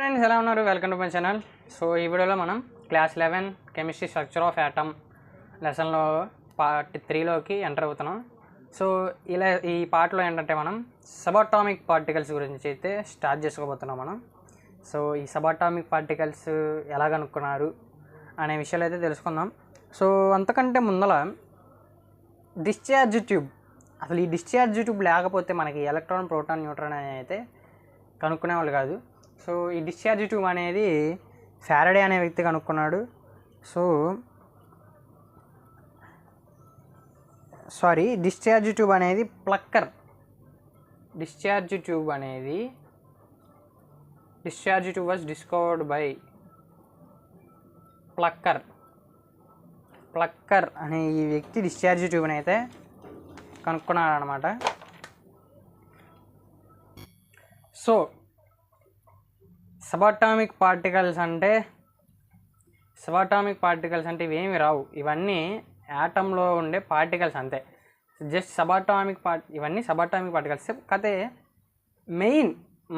Friends ఎలా ఉన్నారు? Welcome to my channel. So ఈ వీడియోలో మనం class 11 chemistry structure of atom లెసన్లో పార్ట్ 3లోకి ఎంటర్ అవుతున్నాం. సో ఇలా ఈ పార్ట్లో ఏంటంటే మనం సబాటామిక్ పార్టికల్స్ గురించి అయితే స్టార్ట్ చేసుకోబోతున్నాం మనం. సో ఈ సబాటామిక్ పార్టికల్స్ ఎలా కనుక్కున్నారు అనే విషయాలు అయితే తెలుసుకుందాం. సో అంతకంటే ముందల డిశ్చార్జ్ ట్యూబ్, అసలు ఈ డిశ్చార్జ్ ట్యూబ్ లేకపోతే మనకి ఎలక్ట్రాన్, ప్రోటాన్, న్యూట్రాన్ అని అయితే కనుక్కునేవాళ్ళు కాదు. సో ఈ డిశ్చార్జ్ ట్యూబ్ అనేది ఫారడే అనే వ్యక్తి కనుక్కున్నాడు. డిశ్చార్జ్ ట్యూబ్ అనేది plucker. Discharge tube was discovered by plucker అనే ఈ వ్యక్తి డిశ్చార్జ్ ట్యూబ్ని అయితే కనుక్కున్నాడు అనమాట. సో సబాటామిక్ పార్టికల్స్ అంటే ఇవేమి రావు, ఇవన్నీ యాటంలో ఉండే పార్టికల్స్ అంతే. జస్ట్ ఇవన్నీ సబాటామిక్ పార్టికల్స్. కాకపోతే మెయిన్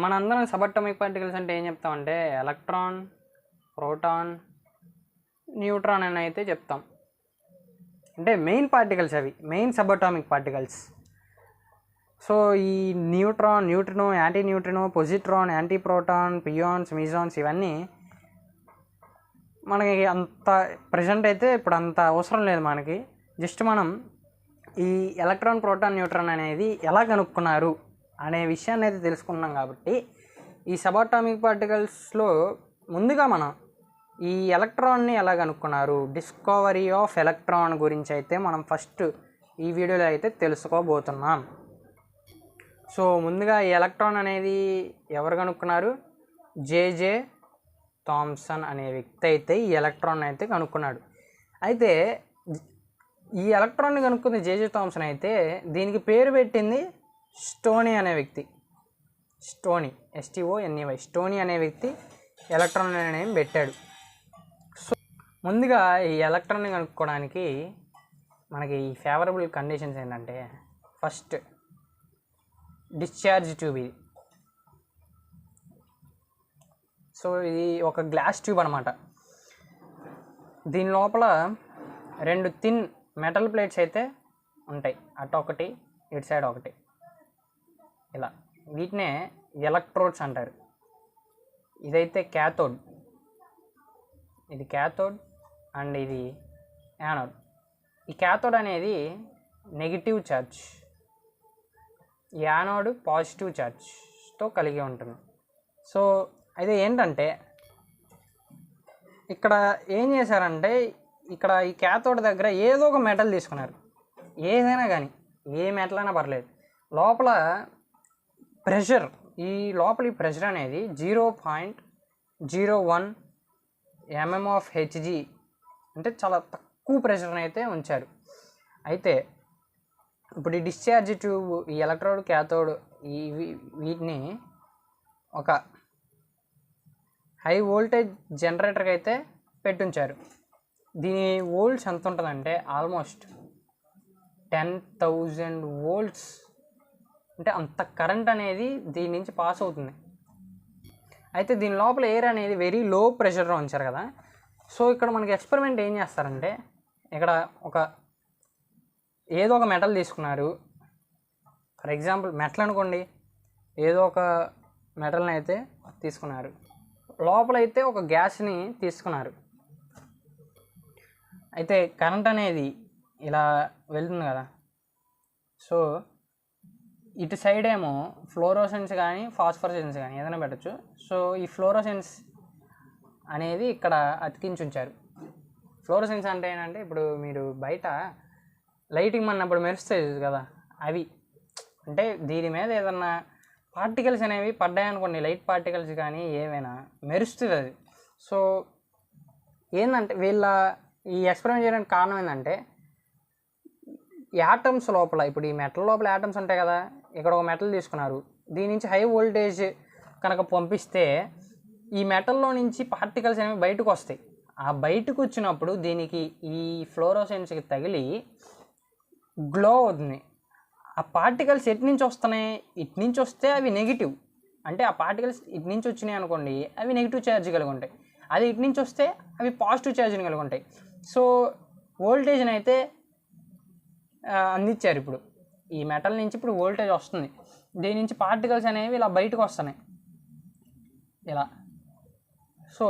మనందరం సబాటామిక్ పార్టికల్స్ అంటే ఏం చెప్తామంటే ఎలక్ట్రాన్, ప్రోటాన్, న్యూట్రాన్ అని అయితే చెప్తాం. అంటే మెయిన్ పార్టికల్స్ అవి, మెయిన్ సబాటామిక్ పార్టికల్స్. సో ఈ neutrino, anti neutrino, positron, anti proton, pions, mesons ఇవన్నీ మనకి అంత ప్రజెంట్ అయితే ఇప్పుడు అంత అవసరం లేదు మనకి. జస్ట్ మనం ఈ ఎలక్ట్రాన్, ప్రోటాన్, న్యూట్రాన్ అనేది ఎలా కనుక్కున్నారు అనే విషయాన్ని అయితే తెలుసుకున్నాం. కాబట్టి ఈ సబాటామిక్ పార్టికల్స్లో ముందుగా మనం ఈ ఎలక్ట్రాన్ని ఎలా కనుక్కున్నారు, డిస్కవరీ ఆఫ్ ఎలక్ట్రాన్ గురించి అయితే మనం ఫస్ట్ ఈ వీడియోలో అయితే తెలుసుకోబోతున్నాం. సో ముందుగా ఈ ఎలక్ట్రాన్ అనేది ఎవరు కనుక్కున్నారు? జేజే థామ్సన్ అనే వ్యక్తి అయితే ఈ ఎలక్ట్రాన్ అయితే కనుక్కున్నాడు. అయితే ఈ ఎలక్ట్రాన్ని కనుక్కున్న జేజే థామ్సన్ అయితే దీనికి పేరు పెట్టింది స్టోనీ అనే వ్యక్తి. స్టోనీ, STONEY, స్టోనీ అనే వ్యక్తి ఎలక్ట్రాన్ అనేది పెట్టాడు. సో ముందుగా ఈ ఎలక్ట్రాన్ని కనుక్కోవడానికి మనకి ఈ ఫేవరబుల్ కండిషన్స్ ఏంటంటే, ఫస్ట్ డిశ్చార్జ్ ట్యూబ్. ఇది సో ఇది ఒక గ్లాస్ ట్యూబ్ అనమాట. దీని లోపల 2 థిన్ మెటల్ ప్లేట్స్ అయితే ఉంటాయి, అటు ఒకటి ఇటు సైడ్ ఒకటి, ఇలా. వీటినే ఎలక్ట్రోడ్స్ అంటారు. ఇదైతే క్యాథోడ్, ఇది క్యాథోడ్ అండ్ ఇది యానోడ్. ఈ క్యాథోడ్ అనేది నెగిటివ్ ఛార్జ్, యానోడ్ పాజిటివ్ ఛార్జ్తో కలిగి ఉంటుంది. సో అయితే ఏంటంటే ఇక్కడ ఏం చేశారంటే, ఇక్కడ ఈ క్యాథోడ్ దగ్గర ఏదో ఒక మెటల్ తీసుకున్నారు, ఏదైనా కానీ ఏ మెటల్ అయినా పర్లేదు. లోపల ప్రెషర్, ఈ ప్రెషర్ అనేది 0.01 mmHg, అంటే చాలా తక్కువ ప్రెషర్ని అయితే ఉంచారు. అయితే ఇప్పుడు ఈ డిశ్చార్జ్ ట్యూబ్, ఈ ఎలక్ట్రోడ్, క్యాథోడ్ వీటిని ఒక హై వోల్టేజ్ జనరేటర్కి అయితే పెట్టుంచారు. దీని వోల్ట్స్ ఎంత ఉంటుందంటే ఆల్మోస్ట్ 10,000 volts, అంటే అంత కరెంట్ అనేది దీని నుంచి పాస్ అవుతుంది. అయితే దీని లోపల ఎయిర్ అనేది వెరీ లో ప్రెషర్లో ఉంచారు కదా. సో ఇక్కడ మనకి ఎక్స్పెరిమెంట్ ఏం చేస్తారంటే, ఇక్కడ ఏదో ఒక మెటల్ తీసుకున్నారు. ఫర్ ఎగ్జాంపుల్ మెటల్ అనుకోండి, ఏదో ఒక మెటల్ని అయితే తీసుకున్నారు. లోపలైతే ఒక గ్యాస్ని తీసుకున్నారు. అయితే కరెంట్ అనేది ఇలా వెళ్తుంది కదా. సో ఇటు సైడ్ ఏమో ఫ్లోరోసెన్స్ కానీ ఫాస్ఫరసెన్స్ కానీ ఏదైనా పెట్టచ్చు. సో ఈ ఫ్లోరోసెన్స్ అనేది ఇక్కడ అతికించి ఉంచారు. ఫ్లోరోసెన్స్ అంటే ఏంటంటే, ఇప్పుడు మీరు బయట లైటింగ్ అన్నప్పుడు మెరుస్తాయి కదా, అవి. అంటే దీని మీద ఏదన్నా పార్టికల్స్ అనేవి పడ్డాయనుకోండి, లైట్ పార్టికల్స్ కానీ ఏవైనా, మెరుస్తుంది అది. సో ఏంటంటే వీళ్ళ ఈ ఎక్స్పెరిమెంట్ చేయడానికి కారణం ఏంటంటే, యాటమ్స్ లోపల, ఇప్పుడు ఈ మెటల్ లోపల యాటమ్స్ ఉంటాయి కదా, ఇక్కడ ఒక మెటల్ తీసుకున్నారు. దీని నుంచి హై వోల్టేజ్ కనుక పంపిస్తే ఈ మెటల్లో నుంచి పార్టికల్స్ అనేవి బయటకు వస్తాయి. ఆ బయటకు వచ్చినప్పుడు దీనికి ఈ ఫ్లోరోసెన్స్కి తగిలి గ్లో అవుతుంది. ఆ పార్టికల్స్ ఎటు నుంచి వస్తున్నాయి, ఇటు నుంచి వస్తే అవి నెగిటివ్, అంటే ఆ పార్టికల్స్ ఇటు నుంచి వచ్చినాయి అనుకోండి, అవి నెగిటివ్ ఛార్జ్ కలిగి ఉంటాయి. అది ఇటు నుంచి వస్తే అవి పాజిటివ్ ఛార్జ్ని కలిగి ఉంటాయి. సో వోల్టేజ్ని అయితే అందించారు. ఇప్పుడు ఈ మెటల్ నుంచి ఇప్పుడు వోల్టేజ్ వస్తుంది, దీని నుంచి పార్టికల్స్ అనేవి ఇలా బయటకు వస్తున్నాయి ఇలా. సో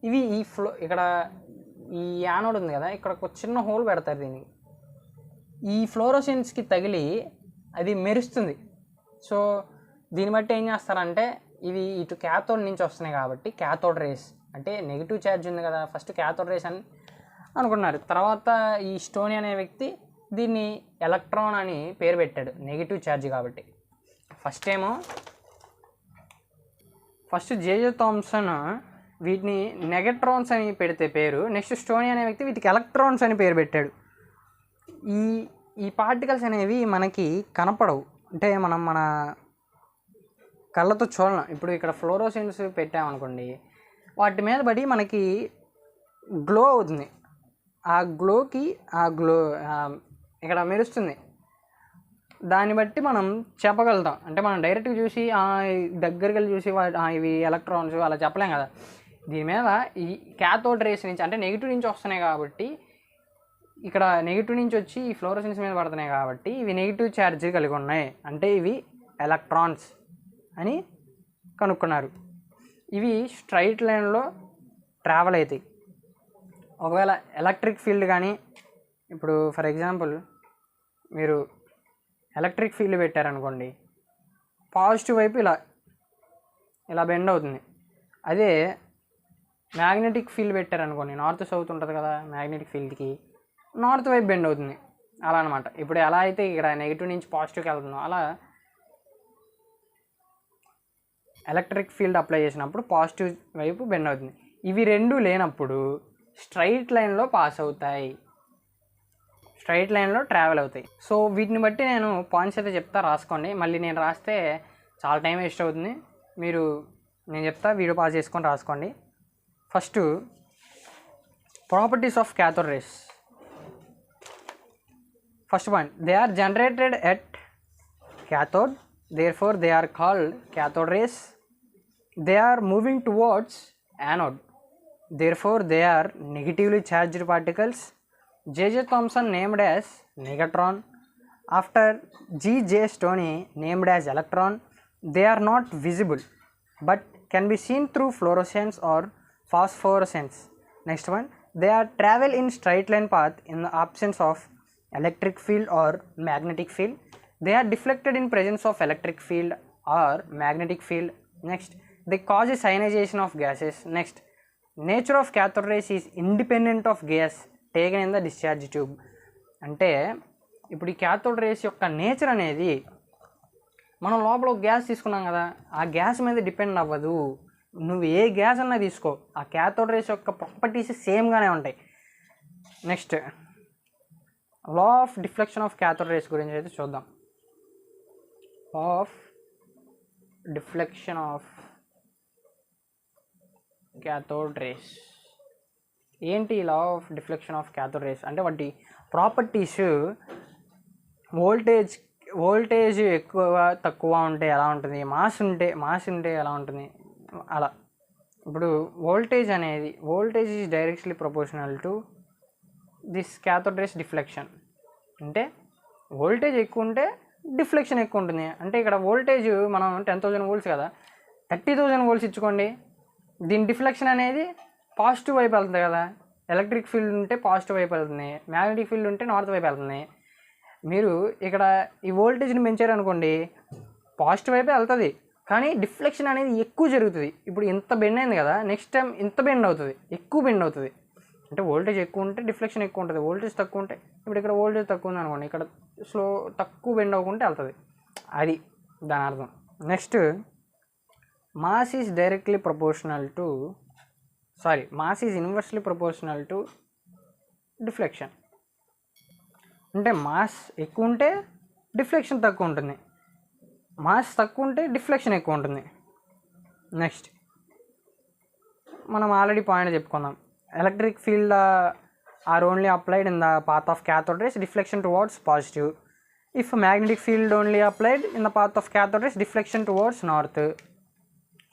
ఇవి ఈ ఇక్కడ ఈ యానోడ్ ఉంది కదా, ఇక్కడ ఒక చిన్న హోల్ పెడతారు దీనికి, ఈ ఫ్లోరోసెన్స్కి తగిలి అది మెరుస్తుంది. సో దీన్ని బట్టి ఏం చేస్తారంటే, ఇవి ఇటు క్యాథోడ్ నుంచి వస్తున్నాయి కాబట్టి క్యాథోడ్ రేస్, అంటే నెగిటివ్ ఛార్జ్ ఉంది కదా, ఫస్ట్ క్యాథోడ్ రేస్ అని అనుకున్నారు. తర్వాత ఈ స్టోనీ అనే వ్యక్తి దీన్ని ఎలక్ట్రాన్ అని పేరు పెట్టాడు, నెగిటివ్ ఛార్జ్ కాబట్టి. ఫస్ట్ జేజే థామ్సన్ వీటిని నెగట్రాన్స్ అని పెడితే పేరు, నెక్స్ట్ స్టోనీ అనే వ్యక్తి వీటికి ఎలక్ట్రాన్స్ అని పేరు పెట్టాడు. ఈ పార్టికల్స్ అనేవి మనకి కనపడవు, అంటే మనం మన కళ్ళతో చూడలేం. ఇప్పుడు ఇక్కడ ఫ్లోరోసెన్స్ పెట్టామనుకోండి, వాటి మీద పడి మనకి గ్లో అవుతుంది, ఆ గ్లోకి ఇక్కడ మెరుస్తుంది. దాన్ని బట్టి మనం చెప్పగలుగుతాం, అంటే మనం డైరెక్ట్గా చూసి దగ్గరికి వెళ్ళి చూసి ఇవి ఎలక్ట్రాన్స్ అలా చెప్పలేం కదా. దీని మీద ఈ క్యాథోడ్ రేస్ నుంచి, అంటే నెగిటివ్ నుంచి వస్తున్నాయి కాబట్టి, ఇక్కడ నెగిటివ్ నుంచి వచ్చి ఈ ఫ్లోరోసెన్స్ మీద పడుతున్నాయి కాబట్టి ఇవి నెగిటివ్ ఛార్జ్ కలిగి ఉన్నాయి, అంటే ఇవి ఎలక్ట్రాన్స్ అని కనుక్కున్నారు. ఇవి స్ట్రైట్ లైన్లో ట్రావెల్ అవుతాయి. ఒకవేళ ఎలక్ట్రిక్ ఫీల్డ్ కానీ, ఇప్పుడు ఫర్ ఎగ్జాంపుల్ మీరు ఎలక్ట్రిక్ ఫీల్డ్ పెట్టారనుకోండి, పాజిటివ్ వైపు ఇలా బెండ్ అవుతుంది. అదే మ్యాగ్నెటిక్ ఫీల్డ్ పెట్టారనుకోండి, నార్త్ సౌత్ ఉంటుంది కదా, మ్యాగ్నెటిక్ ఫీల్డ్కి నార్త్ వైపు బెండ్ అవుతుంది. అలా అనమాట. ఇప్పుడు ఎలా అయితే ఇక్కడ నెగిటివ్ నుంచి పాజిటివ్కి వెళ్తుందో, అలా ఎలక్ట్రిక్ ఫీల్డ్ అప్లై చేసినప్పుడు పాజిటివ్ వైపు బెండ్ అవుతుంది. ఇవి రెండు లేనప్పుడు స్ట్రైట్ లైన్లో పాస్ అవుతాయి, స్ట్రైట్ లైన్లో ట్రావెల్ అవుతాయి. సో వీటిని బట్టి నేను పాయింట్స్ అయితే చెప్తా, రాసుకోండి. మళ్ళీ నేను రాస్తే చాలా టైం వేస్ట్ అవుతుంది. నేను చెప్తా, వీడియో పాస్ చేసుకొని రాసుకోండి. First properties of cathode rays. First point, they are generated at cathode, therefore they are called cathode rays. They are moving towards anode, therefore they are negatively charged particles. J.J. Thomson named as negatron, after G.J. Stoney named as electron. They are not visible but can be seen through fluorescence or phosphorescence. Next one, they are travel in straight line path in the absence of electric field or magnetic field. They are deflected in presence of electric field or magnetic field. Next, they cause a ionization of gases. Next, nature of cathode rays is independent of gas taken in the discharge tube. అంటే ఇప్పుడు ఈ cathode rays యొక్క nature అనేది, మనం లోపల ఒక gas తీసుకున్నాం కదా, ఆ గ్యాస్ మీద డిపెండ్ అవ్వదు. నువ్వు ఏ గ్యాస్ అన్నా తీసుకో, ఆ క్యాథోడ్ రేస్ యొక్క ప్రాపర్టీస్ సేమ్గానే ఉంటాయి. Next, law of deflection of cathode rays గురించి అయితే చూద్దాం. Law of deflection of cathode rays ఏంటి? Law of deflection of cathode rays అంటే వాటి ప్రాపర్టీస్, వోల్టేజ్ ఎక్కువ తక్కువ ఉంటే ఎలా ఉంటుంది, మాస్ ఉంటే ఎలా ఉంటుంది, అలా. ఇప్పుడు voltage is directly proportional to this cathode race deflection. అంటే వోల్టేజ్ ఎక్కువ ఉంటే డిఫ్లెక్షన్ ఎక్కువ ఉంటుంది. అంటే ఇక్కడ వోల్టేజ్ మనం 10,000 volts కదా, 30,000 volts ఇచ్చుకోండి, దీని డిఫ్లెక్షన్ అనేది పాజిటివ్ వైపు వెళ్తుంది కదా. ఎలక్ట్రిక్ ఫీల్డ్ ఉంటే పాజిటివ్ వైపు వెళ్తుంది, మ్యాగ్నెటిక్ ఫీల్డ్ ఉంటే నార్త్ వైపు వెళ్తుంది. మీరు ఇక్కడ ఈ వోల్టేజ్ని పెంచారనుకోండి, పాజిటివ్ వైపే వెళ్తుంది, కానీ డిఫ్లెక్షన్ అనేది ఎక్కువ జరుగుతుంది. ఇప్పుడు ఇంత బెండ్ అయింది కదా, నెక్స్ట్ టైం ఇంత బెండ్ అవుతుంది, ఎక్కువ బెండ్ అవుతుంది. అంటే వోల్టేజ్ ఎక్కువ ఉంటే డిఫ్లెక్షన్ ఎక్కువ ఉంటుంది, వోల్టేజ్ తక్కువ ఉంటే, ఇప్పుడు ఇక్కడ వోల్టేజ్ తక్కువ ఉంది అనుకోండి, ఇక్కడ తక్కువ బెండ్ అవ్వకుంటే వెళ్తుంది. అది దాని అర్థం. Next, mass is inversely proportional to deflection. అంటే మాస్ ఎక్కువ ఉంటే డిఫ్లెక్షన్ తక్కువ ఉంటుంది, మాస్ తక్కువ ఉంటే డిఫ్లెక్షన్ ఎక్కువ ఉంటుంది. నెక్స్ట్, మనం ఆల్రెడీ పాయింట్ చెప్పుకుందాం, electric field are only applied in the path of cathode rays, deflection towards positive. If magnetic field only applied in the path of cathode rays, deflection towards north.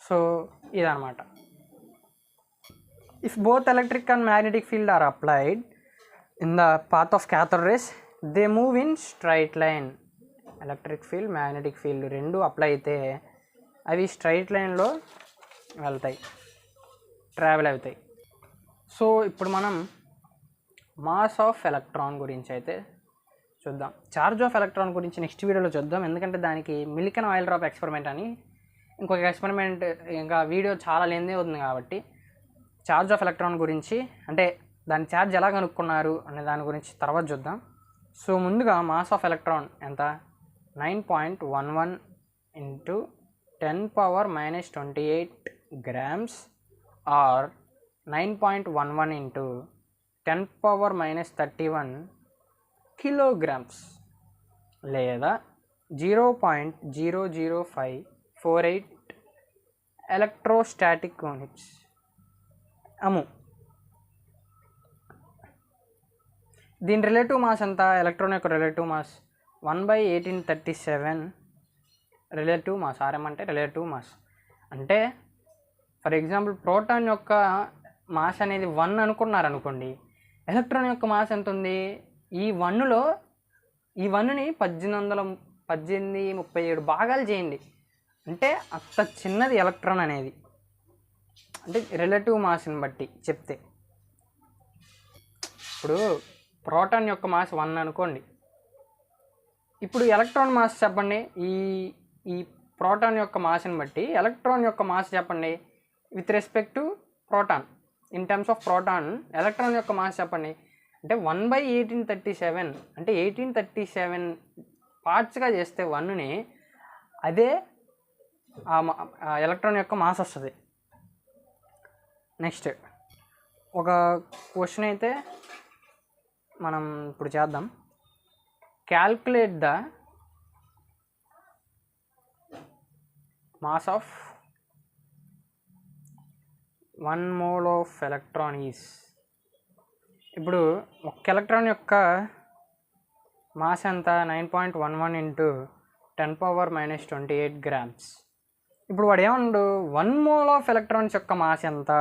So ఇదన్నమాట. If both electric and magnetic field are applied in the path of cathode rays they move in straight line. Electric field magnetic field రెండు apply అయితే అవి straight లైన్లో వెళ్తాయి, travel అవుతాయి. So ఇప్పుడు మనం mass of electron గురించి అయితే చూద్దాం. ఛార్జ్ ఆఫ్ ఎలక్ట్రాన్ గురించి నెక్స్ట్ వీడియోలో చూద్దాం, ఎందుకంటే దానికి మిల్కన్ ఆయిల్ డ్రాప్ ఎక్స్పెరిమెంట్ అని ఇంకొక ఎక్స్పెరిమెంట్, ఇంకా వీడియో చాలా లెంతీ అవుతుంది కాబట్టి ఛార్జ్ ఆఫ్ ఎలక్ట్రాన్ గురించి, అంటే దాని ఛార్జ్ ఎలా కనుక్కున్నారు అనే దాని గురించి తర్వాత చూద్దాం. సో ముందుగా మాస్ ఆఫ్ ఎలక్ట్రాన్ ఎంత? 9.11 into 10⁻⁻28 grams or 9.11 into 10⁻⁻31 kilograms లేదా 0.00548 ఎలక్ట్రోస్టాటిక్ యూనిట్స్ అము. దీని రిలేటివ్ మాస్ ఎంత? ఎలక్ట్రాన్ యొక్క relative mass 1/1837 relative mass. RM అంటే రిలేటివ్ మాస్. అంటే ఫర్ ఎగ్జాంపుల్ ప్రోటాన్ యొక్క మాస్ అనేది 1 అనుకున్నారనుకోండి, ఎలక్ట్రాన్ యొక్క మాస్ ఎంత ఉంది? ఈ 1లో ఈ 1ని 1837 భాగాలు చేయండి, అంటే అంత చిన్నది ఎలక్ట్రాన్ అనేది. అంటే రిలేటివ్ మాస్ని బట్టి చెప్తే, ఇప్పుడు ప్రోటాన్ యొక్క మాస్ 1 అనుకోండి, ఇప్పుడు ఎలక్ట్రాన్ మాస్ చెప్పండి. ఈ ప్రోటాన్ యొక్క మాస్ని బట్టి ఎలక్ట్రాన్ యొక్క మాస్ చెప్పండి with respect to proton. In terms of proton electron యొక్క మాస్ చెప్పండి. అంటే 1/1837, అంటే 1837 పార్ట్స్గా చేస్తే 1ని, అదే ఎలక్ట్రాన్ యొక్క మాస్ వస్తుంది. నెక్స్ట్ ఒక క్వశ్చన్ అయితే మనం ఇప్పుడు చేద్దాం. Calculate the mass of 1 mole of electron is. ఇప్పుడు ఒక ఎలక్ట్రాన్ యొక్క మాస్ ఎంత? 9.11 ఇంటూ 10⁻⁻28 grams. ఇప్పుడు వాడు ఏమన్నాడు? 1 mole ఆఫ్ ఎలక్ట్రాన్స్ యొక్క మాస్ ఎంత?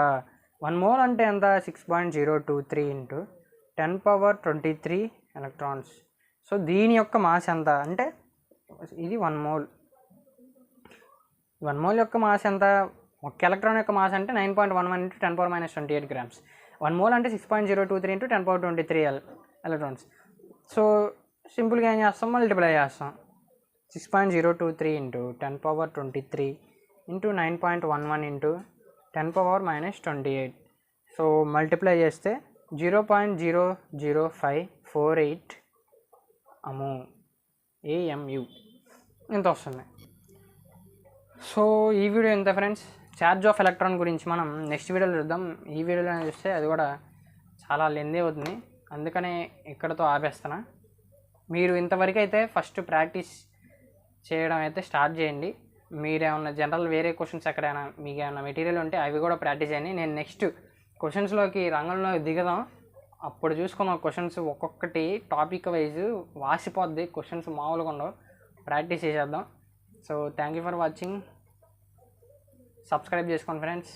1 mole అంటే ఎంత? 6.023 ఇంటూ 10⁻23 ఎలక్ట్రాన్స్. సో దీని యొక్క మాస్ ఎంత అంటే ఇది 1 mole. 1 mole యొక్క మాస్ ఎంత? ఒక ఎలక్ట్రాన్ యొక్క మాస్ అంటే 9.11 ఇంటూ 10⁻⁻28 grams. 1 mole అంటే 6.023 ఇంటూ 10⁻23 ఎలక్ట్రాన్స్. సో సింపుల్గా ఏం చేస్తాం? మల్టిప్లై చేస్తాం. 6.023 into 10⁻23 into 9.11 into 10⁻⁻28. So multiply చేస్తే 0.00548 AMU ఇంత వస్తుంది. సో ఈ వీడియో ఎంత ఫ్రెండ్స్? ఛార్జ్ ఆఫ్ ఎలక్ట్రాన్ గురించి మనం నెక్స్ట్ వీడియోలో చూద్దాం. ఈ వీడియోలో చూస్తే అది కూడా చాలా లెంతీ అవుతుంది, అందుకనే ఇక్కడతో ఆపేస్తాను. మీరు ఇంతవరకు అయితే ఫస్ట్ ప్రాక్టీస్ చేయడం అయితే స్టార్ట్ చేయండి. మీరేమన్నా జనరల్ వేరే క్వశ్చన్స్ ఎక్కడైనా మీకు ఏమైనా మెటీరియల్ ఉంటే అవి కూడా ప్రాక్టీస్ చేయండి. నేను నెక్స్ట్ క్వశ్చన్స్లోకి రంగంలో దిగదాం, అప్పుడు చూసుకున్న క్వశ్చన్స్ ఒక్కొక్కటి టాపిక్ వైజ్ వాసిపోద్ది, క్వశ్చన్స్ మామూలుగా ఉండవు. ప్రాక్టీస్ చేసేద్దాం. So thank you for watching. Subscribe చేసుకోండి ఫ్రెండ్స్.